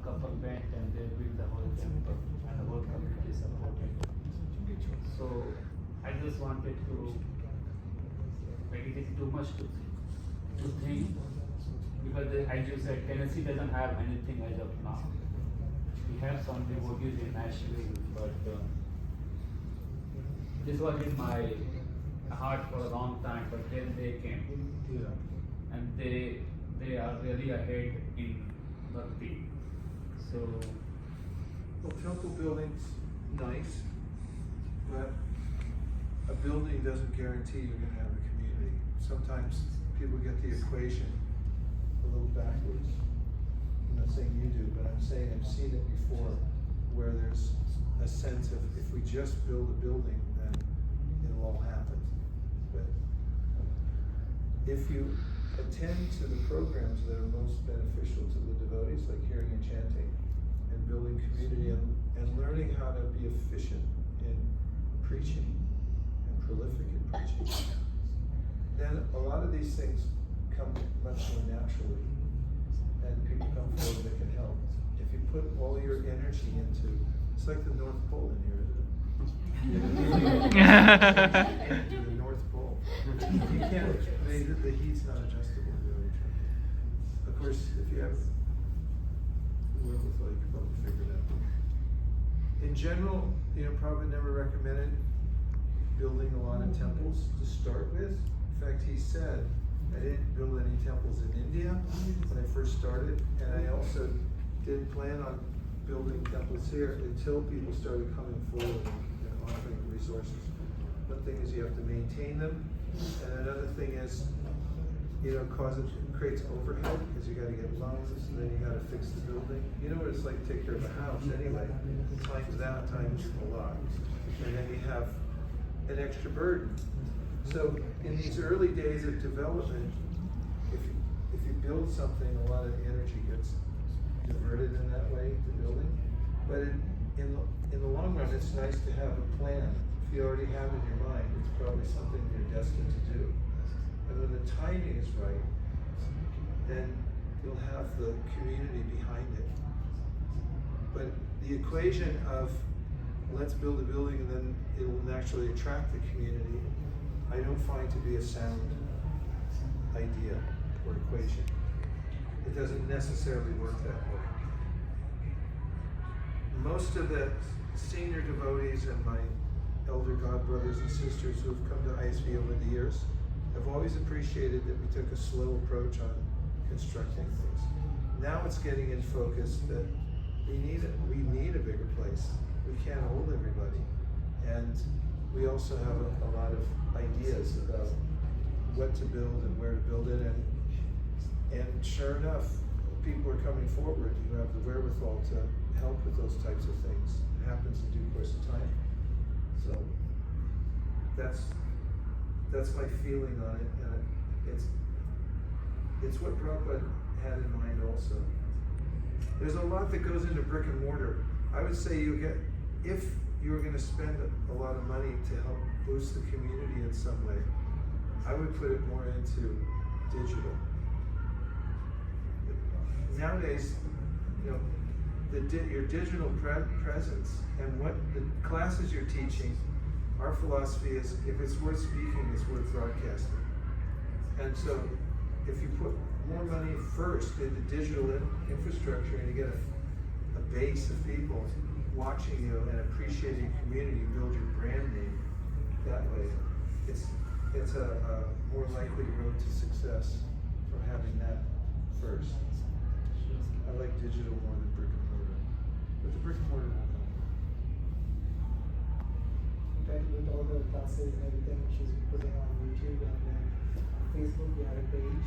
couple went and they built the whole temple and the whole community supported. So I just wanted to, like, it is too much to think, because as you said, Tennessee doesn't have anything as of now. We have some devotees in Nashville, but this was in my heart for a long time, but then they came. And they are really ahead in bhakti. So, well, temple building's nice, but a building doesn't guarantee you're going to have a community. Sometimes people get the equation a little backwards. I'm not saying you do, but I'm saying I've seen it before, where there's a sense of if we just build a building, then it'll all happen. But if you attend to the programs that are most beneficial to the devotees, like hearing and chanting, and building community, and learning how to be efficient in preaching and prolific in preaching, then a lot of these things come much more naturally, and people come forward that can help. If you put all your energy into, it's like the North Pole in here, isn't it? Into the North Pole. You can't, the heat's not adjustable really. Of course, if you have the wherewithal, you can probably figure it out. In general, Prabhupada never recommended building a lot of temples to start with. In fact, he said, I didn't build any temples in India when I first started, and I also didn't plan on building temples here until people started coming forward and offering resources. One thing is you have to maintain them, and another thing is, it creates overhead because you got to get loans, and then you got to fix the building. You know what it's like to take care of a house anyway. Times that times a lot, and then you have an extra burden. So in these early days of development, if you build something, a lot of energy gets diverted in that way to building. But in the long run, it's nice to have a plan. If you already have it in your mind, it's probably something you're destined to do. And when the timing is right, then you'll have the community behind it. But the equation of let's build a building and then it will naturally attract the community, I don't find to be a sound idea or equation. It doesn't necessarily work that way. Most of the senior devotees and my elder god brothers and sisters who have come to ISV over the years have always appreciated that we took a slow approach on constructing things. Now it's getting in focus that we need a bigger place. We can't hold everybody. And we also have a lot of ideas about what to build and where to build it. And sure enough, people are coming forward who have the wherewithal to help with those types of things. It happens in due course of time. So that's my feeling on it, and it's what Prabhupada had in mind also. There's a lot that goes into brick and mortar. I would say if you were going to spend a lot of money to help boost the community in some way, I would put it more into digital. Nowadays, your digital presence and what the classes you're teaching, our philosophy is if it's worth speaking, it's worth broadcasting. And so if you put more money first into digital infrastructure and you get a base of people watching you and appreciating your community, you build your brand name that way. It's a more likely road to success for having that first. I like digital more than brick and mortar, but the brick and mortar will come. Compared with all the classes and everything she's putting on YouTube and then on Facebook, we have a page.